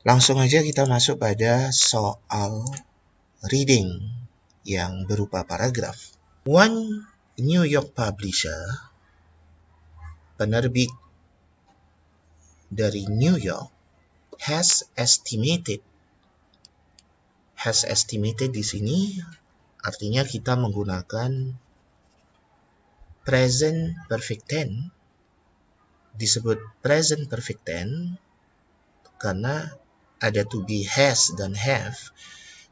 Langsung aja kita masuk pada soal reading yang berupa paragraf. One New York publisher, penerbit dari New York, has estimated di sini artinya kita menggunakan present perfect tense. Disebut present perfect tense karena ada to be, has dan have,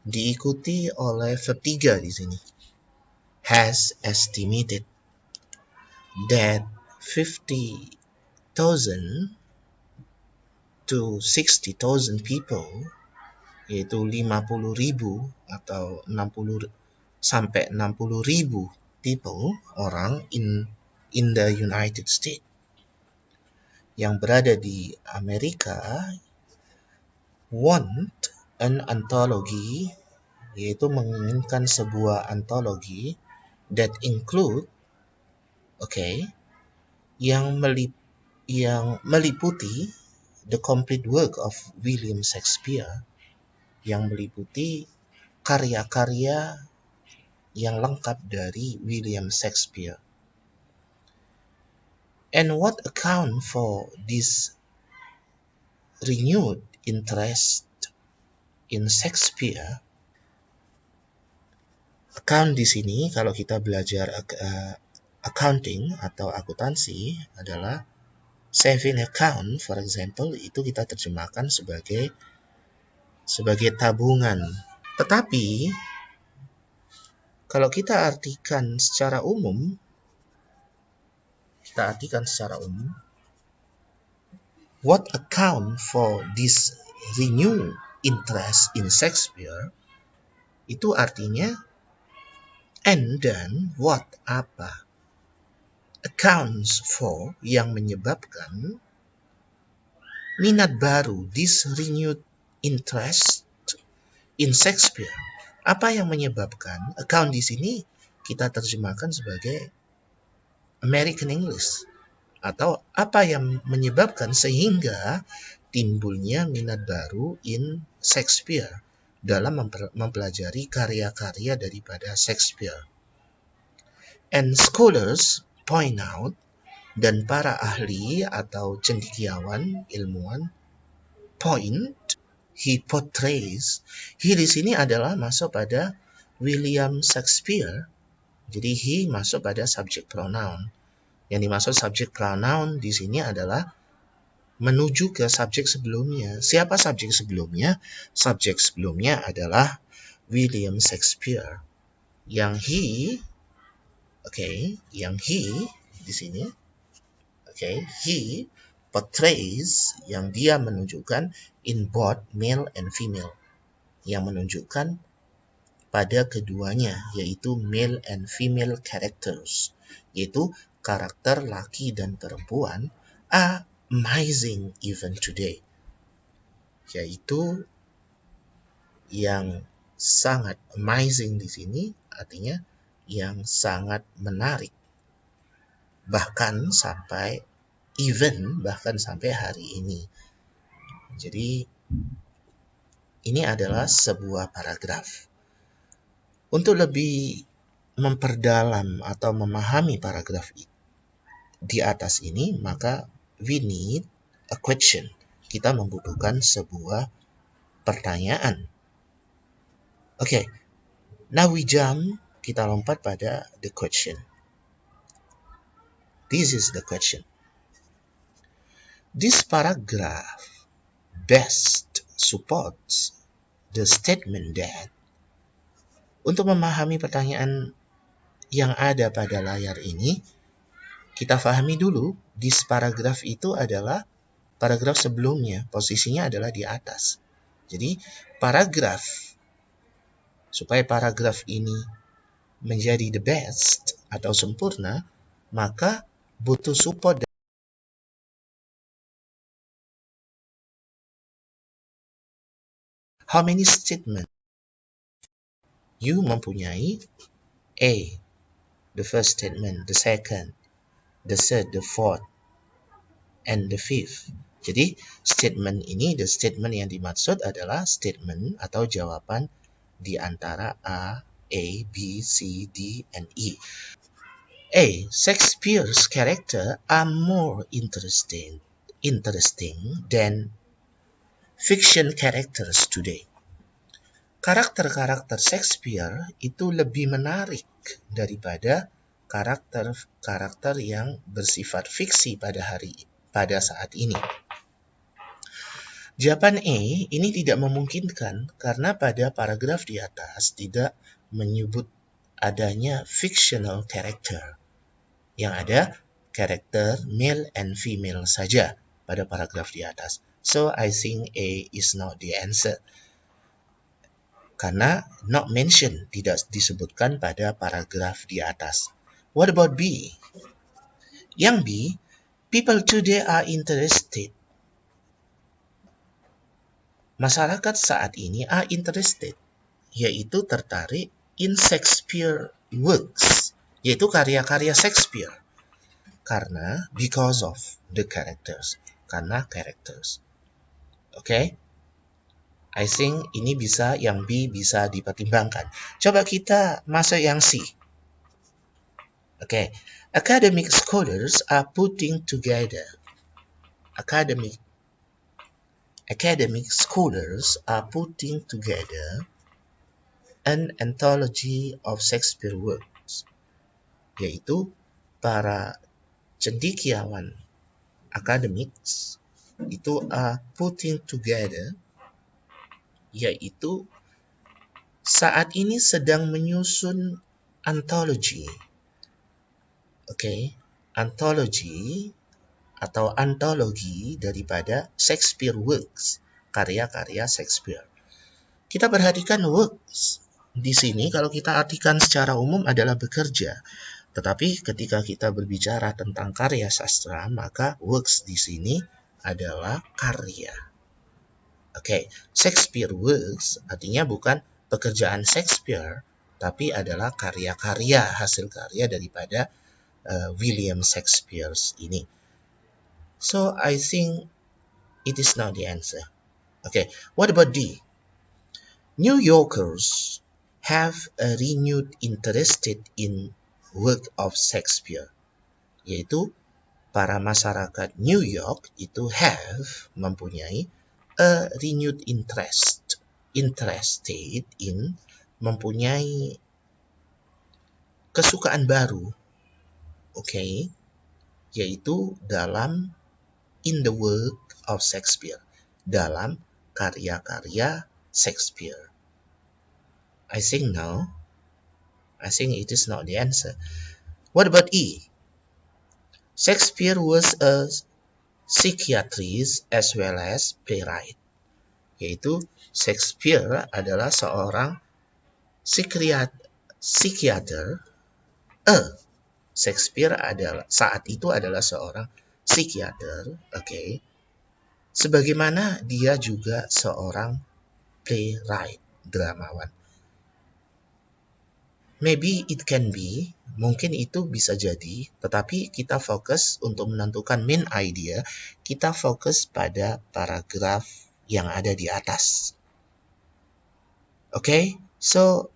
diikuti oleh verb 3 di sini. Has estimated that 50,000 to 60,000 people, yaitu 50.000 atau 60 sampai 60.000 people, orang in the United States, yang berada di Amerika, want an anthology, yaitu menginginkan sebuah antologi that include, yang meliputi the complete work of William Shakespeare, yang meliputi karya-karya yang lengkap dari William Shakespeare. And what account for this renewed interest in Shakespeare? Account di sini kalau kita belajar accounting atau akuntansi adalah saving account, for example, itu kita terjemahkan sebagai tabungan. Tetapi kalau kita artikan secara umum, what account for this renewed interest in Shakespeare, itu artinya and dan what, apa, accounts for, yang menyebabkan minat baru, this renewed interest in Shakespeare. Apa yang menyebabkan? Account di sini kita terjemahkan sebagai American English, atau apa yang menyebabkan sehingga timbulnya minat baru in Shakespeare dalam mempelajari karya-karya daripada Shakespeare. And scholars point out, dan para ahli atau cendekiawan, ilmuwan, point, he portrays, he di sini adalah masuk pada William Shakespeare, jadi he masuk pada subject pronoun. Yang dimaksud subject pronoun di sini adalah menuju ke subjek sebelumnya. Siapa subjek sebelumnya? Subjek sebelumnya adalah William Shakespeare. Yang he di sini, he portrays, yang dia menunjukkan in both male and female, yang menunjukkan pada keduanya, yaitu male and female characters, yaitu karakter laki dan perempuan, amazing even today, yaitu yang sangat amazing di sini artinya yang sangat menarik, bahkan sampai hari ini. Jadi ini adalah sebuah paragraf. Untuk lebih memperdalam atau memahami paragraf di atas ini, maka we need a question. Kita membutuhkan sebuah pertanyaan. Now we jump, kita lompat pada the question. This is the question. This paragraph best supports the statement that. Untuk memahami pertanyaan yang ada pada layar ini, kita pahami dulu, this paragraph itu adalah paragraf sebelumnya, posisinya adalah di atas. Jadi supaya paragraf ini menjadi the best atau sempurna, maka butuh support. How many statement? You mempunyai A, the first statement, the second, the third, the fourth, and the fifth. Jadi statement ini, the statement yang dimaksud adalah statement atau jawaban di antara A, B, C, D, and E. A. Shakespeare's character are more interesting than fiction characters today. Karakter-karakter Shakespeare itu lebih menarik daripada karakter-karakter yang bersifat fiksi pada saat ini. Jawaban E ini tidak memungkinkan karena pada paragraf di atas tidak menyebut adanya fictional character. Yang ada karakter male and female saja pada paragraf di atas. So I think A is not the answer. Karena not mentioned, tidak disebutkan pada paragraf di atas. What about B? Yang B, people today are interested. Masyarakat saat ini are interested, yaitu tertarik in Shakespeare works, yaitu karya-karya Shakespeare. Karena because of the characters, karena characters. Okay? I think ini yang B bisa dipertimbangkan. Coba kita masuk yang C. Okay. Academic scholars are putting together. Academic scholars are putting together an anthology of Shakespeare works. Yaitu para cendekiawan academics itu are putting together, yaitu saat ini sedang menyusun anthology. Okay, anthology atau antologi daripada Shakespeare works, karya-karya Shakespeare. Kita perhatikan works di sini kalau kita artikan secara umum adalah bekerja. Tetapi ketika kita berbicara tentang karya sastra, maka works di sini adalah karya. Oke, Shakespeare works artinya bukan pekerjaan Shakespeare, tapi adalah karya-karya, hasil karya daripada William Shakespeare ini. So, I think it is not the answer. Okay, what about D? New Yorkers have a renewed interest in work of Shakespeare. Yaitu, para masyarakat New York itu mempunyai a renewed interested in, mempunyai kesukaan baru, okay, yaitu dalam in the work of Shakespeare, dalam karya-karya Shakespeare. I think no. I think it is not the answer. What about E? Shakespeare was a psychiatrist as well as playwright. Yaitu Shakespeare adalah seorang psikiater. Shakespeare saat itu adalah seorang psikiater, okay. Sebagaimana dia juga seorang playwright, dramawan. Maybe it can be, mungkin itu bisa jadi, tetapi kita fokus untuk menentukan main idea, kita fokus pada paragraf yang ada di atas. Okay, so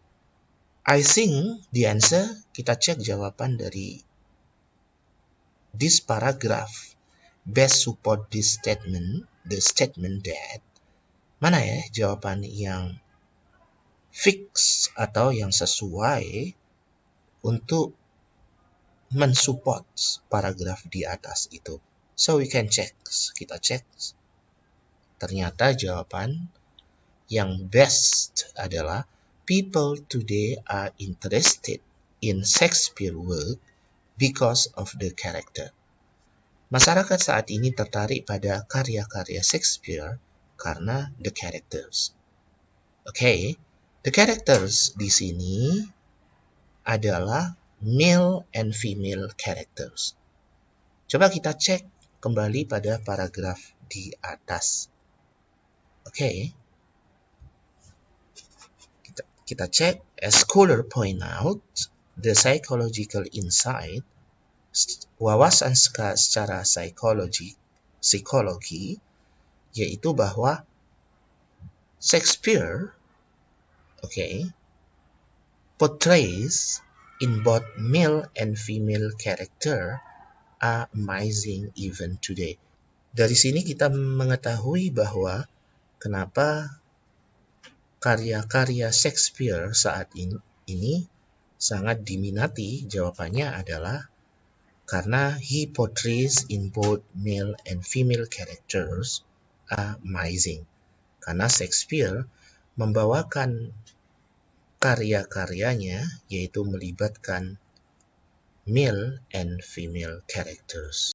I think the answer, kita cek jawaban dari this paragraph best support this statement, the statement that, mana ya jawaban yang fix atau yang sesuai untuk mensupport paragraf di atas itu. So we can check, kita cek. Ternyata jawaban yang best adalah people today are interested in Shakespeare work because of the character. Masyarakat saat ini tertarik pada karya-karya Shakespeare karena the characters. Okay, the characters di sini adalah male and female characters. Coba kita cek kembali pada paragraf di atas. Okay, kita cek. As scholar point out, the psychological insight, wawasan secara psikologi, yaitu bahwa Shakespeare, portrays in both male and female character are amazing even today. Dari sini kita mengetahui bahwa kenapa karya-karya Shakespeare saat ini sangat diminati. Jawabannya adalah karena he portrays in both male and female characters are amazing. Karena Shakespeare membawakan karya-karyanya yaitu melibatkan male and female characters.